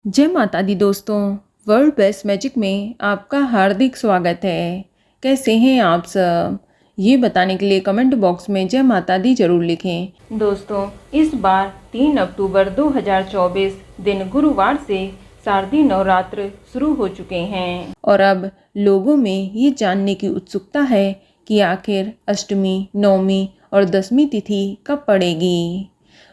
जय माता दी दोस्तों। वर्ल्ड बेस्ट मैजिक में आपका हार्दिक स्वागत है। कैसे हैं आप सब, ये बताने के लिए कमेंट बॉक्स में जय माता दी जरूर लिखें। दोस्तों, इस बार 3 अक्टूबर 2024 दिन गुरुवार से शारदीय नवरात्र शुरू हो चुके हैं और अब लोगों में ये जानने की उत्सुकता है कि आखिर अष्टमी, नवमी और दशमी तिथि कब पड़ेगी।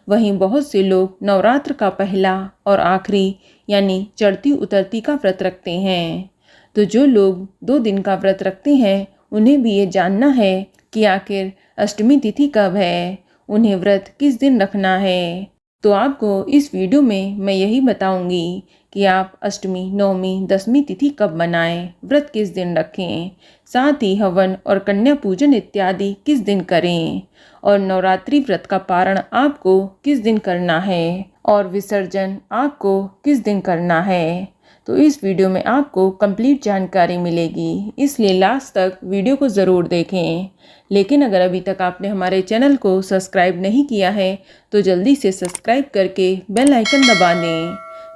वहीं बहुत से लोग नवरात्र का पहला और आखिरी यानी चढ़ती उतरती का व्रत रखते हैं। तो जो लोग 2 दिन का व्रत रखते हैं उन्हें भी ये जानना है कि आखिर अष्टमी तिथि कब है, उन्हें व्रत किस दिन रखना है। तो आपको इस वीडियो में मैं यही बताऊंगी कि आप अष्टमी, नवमी, दशमी तिथि कब मनाएं, व्रत किस दिन रखें, साथ ही हवन और कन्या पूजन इत्यादि किस दिन करें और नवरात्रि व्रत का पारण आपको किस दिन करना है और विसर्जन आपको किस दिन करना है। तो इस वीडियो में आपको कंप्लीट जानकारी मिलेगी, इसलिए लास्ट तक वीडियो को ज़रूर देखें। लेकिन अगर अभी तक आपने हमारे चैनल को सब्सक्राइब नहीं किया है तो जल्दी से सब्सक्राइब करके बेल आइकन दबा दें।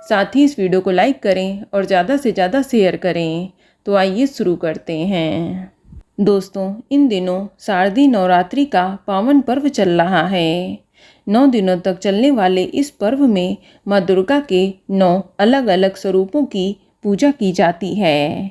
साथ ही इस वीडियो को लाइक करें और ज़्यादा से ज़्यादा शेयर करें। तो आइए शुरू करते हैं। दोस्तों, इन दिनों शारदीय नवरात्रि का पावन पर्व चल रहा है। 9 दिनों तक चलने वाले इस पर्व में माँ दुर्गा के 9 अलग अलग स्वरूपों की पूजा की जाती है।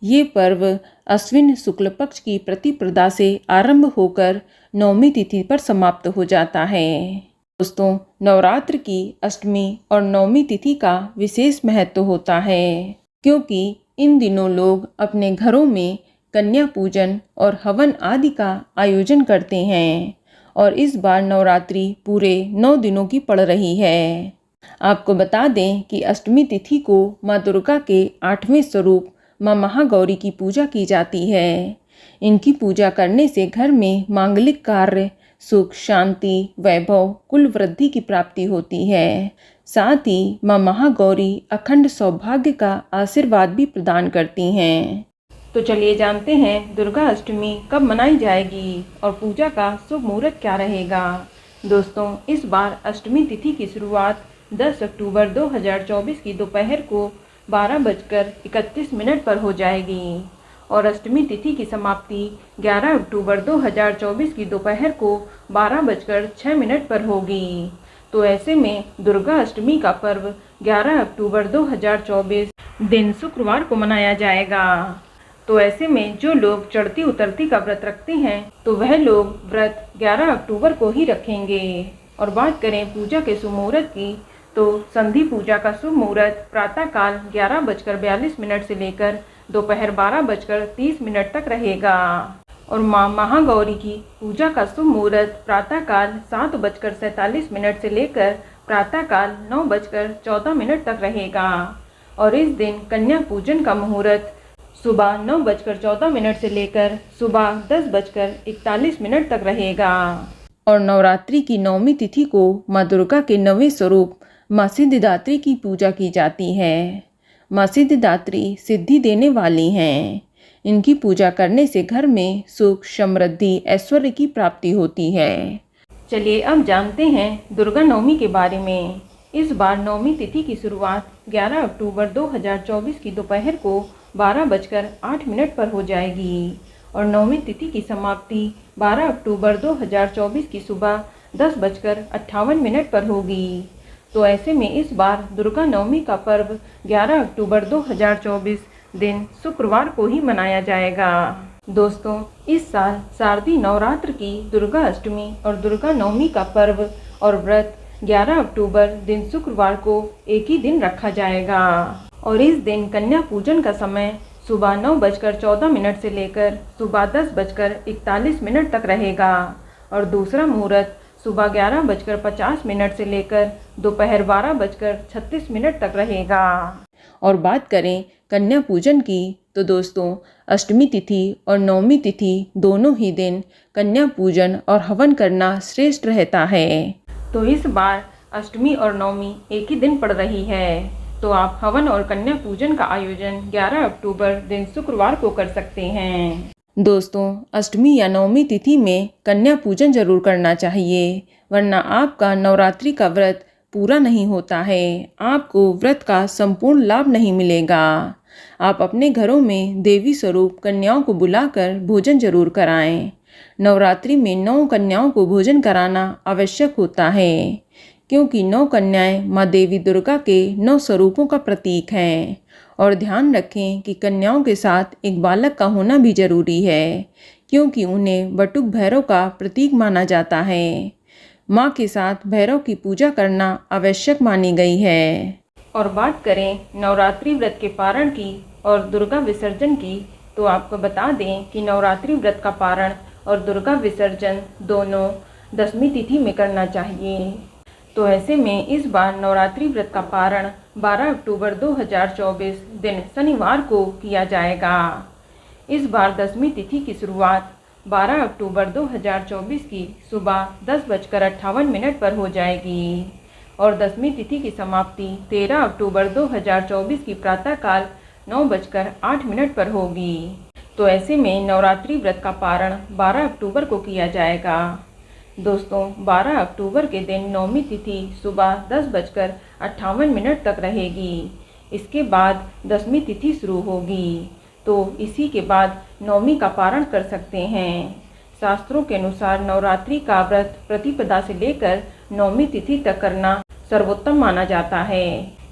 ये पर्व अश्विन शुक्ल पक्ष की प्रतिपदा से आरंभ होकर नवमी तिथि पर समाप्त हो जाता है। दोस्तों, नवरात्र की अष्टमी और नवमी तिथि का विशेष महत्व होता है क्योंकि इन दिनों लोग अपने घरों में कन्या पूजन और हवन आदि का आयोजन करते हैं और इस बार नवरात्रि पूरे 9 दिनों की पड़ रही है। आपको बता दें कि अष्टमी तिथि को माँ दुर्गा के 8वें स्वरूप माँ महागौरी की पूजा की जाती है। इनकी पूजा करने से घर में मांगलिक कार्य, सुख, शांति, वैभव, कुल वृद्धि की प्राप्ति होती है। साथ ही माँ महागौरी अखंड सौभाग्य का आशीर्वाद भी प्रदान करती हैं। तो चलिए जानते हैं दुर्गा अष्टमी कब मनाई जाएगी और पूजा का शुभ मुहूर्त क्या रहेगा। दोस्तों, इस बार अष्टमी तिथि की शुरुआत 10 अक्टूबर 2024 की दोपहर को 12:31 पर हो जाएगी और अष्टमी तिथि की समाप्ति 11 अक्टूबर 2024 की दोपहर को 12:06 पर होगी। तो ऐसे में दुर्गा अष्टमी का पर्व 11 अक्टूबर 2024 दिन शुक्रवार को मनाया जाएगा। तो ऐसे में जो लोग चढ़ती उतरती का व्रत रखते हैं तो वह लोग व्रत 11 अक्टूबर को ही रखेंगे। और बात करें पूजा के शुभ मुहूर्त की तो संधि पूजा का शुभ मुहूर्त प्रातःकाल 11:42 से लेकर दोपहर 12:30 तक रहेगा और माँ महागौरी की पूजा का शुभ मुहूर्त प्रातःकाल 7:47 से लेकर प्रातःकाल 9:14 तक रहेगा और इस दिन कन्या पूजन का मुहूर्त सुबह 9:14 से लेकर सुबह 10:41 तक रहेगा। और नवरात्रि की नवमी तिथि को माँ दुर्गा के 9वें स्वरूप माँ सिद्धिदात्री की पूजा की जाती है। माँ सिद्धिदात्री सिद्धि देने वाली हैं। इनकी पूजा करने से घर में सुख, समृद्धि, ऐश्वर्य की प्राप्ति होती है। चलिए अब जानते हैं दुर्गा नवमी के बारे में। इस बार नवमी तिथि की शुरुआत 11 अक्टूबर 2024 की दोपहर को 12:08 पर हो जाएगी और नवमी तिथि की समाप्ति 12 अक्टूबर 2024 की सुबह 10:58 पर होगी। तो ऐसे में इस बार दुर्गा नवमी का पर्व 11 अक्टूबर 2024 दिन शुक्रवार को ही मनाया जाएगा। दोस्तों, इस साल शारदीय नवरात्र की दुर्गा अष्टमी और दुर्गा नवमी का पर्व और व्रत 11 अक्टूबर दिन शुक्रवार को एक ही दिन रखा जाएगा और इस दिन कन्या पूजन का समय सुबह 9:14 से लेकर सुबह 10:41 तक रहेगा और दूसरा मुहूर्त सुबह 11:50 से लेकर दोपहर 12:36 तक रहेगा। और बात करें कन्या पूजन की तो दोस्तों, अष्टमी तिथि और नवमी तिथि दोनों ही दिन कन्या पूजन और हवन करना श्रेष्ठ रहता है। तो इस बार अष्टमी और नवमी एक ही दिन पड़ रही है तो आप हवन और कन्या पूजन का आयोजन 11 अक्टूबर दिन शुक्रवार को कर सकते हैं। दोस्तों, अष्टमी या नवमी तिथि में कन्या पूजन जरूर करना चाहिए वरना आपका नवरात्रि का व्रत पूरा नहीं होता है, आपको व्रत का संपूर्ण लाभ नहीं मिलेगा। आप अपने घरों में देवी स्वरूप कन्याओं को बुलाकर भोजन जरूर कराएं। नवरात्रि में 9 कन्याओं को भोजन कराना आवश्यक होता है, क्योंकि 9 कन्याएं माँ देवी दुर्गा के 9 स्वरूपों का प्रतीक हैं। और ध्यान रखें कि कन्याओं के साथ एक बालक का होना भी जरूरी है, क्योंकि उन्हें बटुक भैरव का प्रतीक माना जाता है। माँ के साथ भैरव की पूजा करना आवश्यक मानी गई है। और बात करें नवरात्रि व्रत के पारण की और दुर्गा विसर्जन की, तो आपको बता दें कि नवरात्रि व्रत का पारण और दुर्गा विसर्जन दोनों 10वीं तिथि में करना चाहिए। तो ऐसे में इस बार नवरात्रि व्रत का पारण 12 अक्टूबर 2024 दिन शनिवार को किया जाएगा। इस बार 10वीं तिथि की शुरुआत 12 अक्टूबर 2024 की सुबह 10:58 पर हो जाएगी और 10वीं तिथि की समाप्ति 13 अक्टूबर 2024 की प्रातःकाल 9:08 पर होगी। तो ऐसे में नवरात्रि व्रत का पारण 12 अक्टूबर को किया जाएगा। दोस्तों, 12 अक्टूबर के दिन 9वीं तिथि सुबह 10:58 तक रहेगी। इसके बाद 10वीं तिथि शुरू होगी, तो इसी के बाद 9वीं का पारण कर सकते हैं। शास्त्रों के अनुसार नवरात्रि का व्रत प्रतिपदा से लेकर 9वीं तिथि तक करना सर्वोत्तम माना जाता है।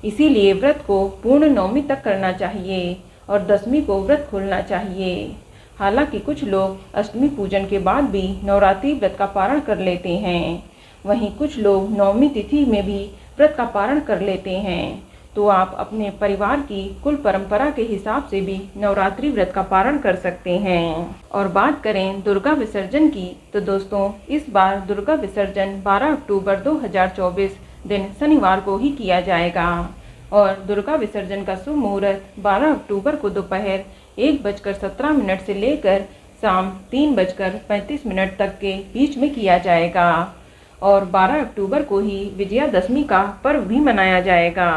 इसीलिए व्रत को पूर्ण 9वीं तक करना चाहिए और 10वीं को व्रत खोलना चाहिए। हालांकि कुछ लोग अष्टमी पूजन के बाद भी नवरात्रि व्रत का पारण कर लेते हैं, वहीं कुछ लोग 9वीं तिथि में भी व्रत का पारण कर लेते हैं। तो आप अपने परिवार की कुल परंपरा के हिसाब से भी नवरात्रि व्रत का पारण कर सकते हैं। और बात करें दुर्गा विसर्जन की, तो दोस्तों इस बार दुर्गा विसर्जन 12 अक्टूबर 2024 दिन शनिवार को ही किया जाएगा और दुर्गा विसर्जन का शुभ मुहूर्त 12 अक्टूबर को दोपहर 1:17 से लेकर शाम 3:35 तक के बीच में किया जाएगा और 12 अक्टूबर को ही विजयादशमी का पर्व भी मनाया जाएगा।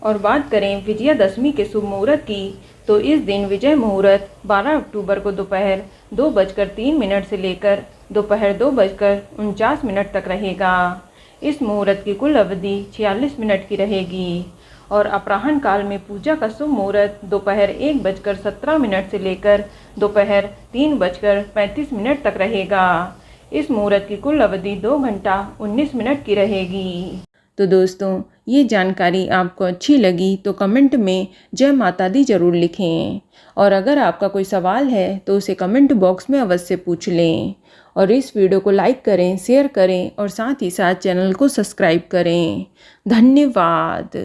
और बात करें विजयादशमी के शुभ मुहूर्त की, तो इस दिन विजय मुहूर्त 12 अक्टूबर को दोपहर 2:03 से लेकर दोपहर 2:49 तक रहेगा। इस मुहूर्त की कुल अवधि 46 मिनट की रहेगी और अपराह्न काल में पूजा का शुभ मुहूर्त दोपहर 1:17 से लेकर दोपहर 3:35 तक रहेगा। इस मुहूर्त की कुल अवधि 2 घंटा 19 मिनट की रहेगी। तो दोस्तों, ये जानकारी आपको अच्छी लगी तो कमेंट में जय माता दी जरूर लिखें और अगर आपका कोई सवाल है तो उसे कमेंट बॉक्स में अवश्य पूछ लें और इस वीडियो को लाइक करें, शेयर करें और साथ ही साथ चैनल को सब्सक्राइब करें। धन्यवाद।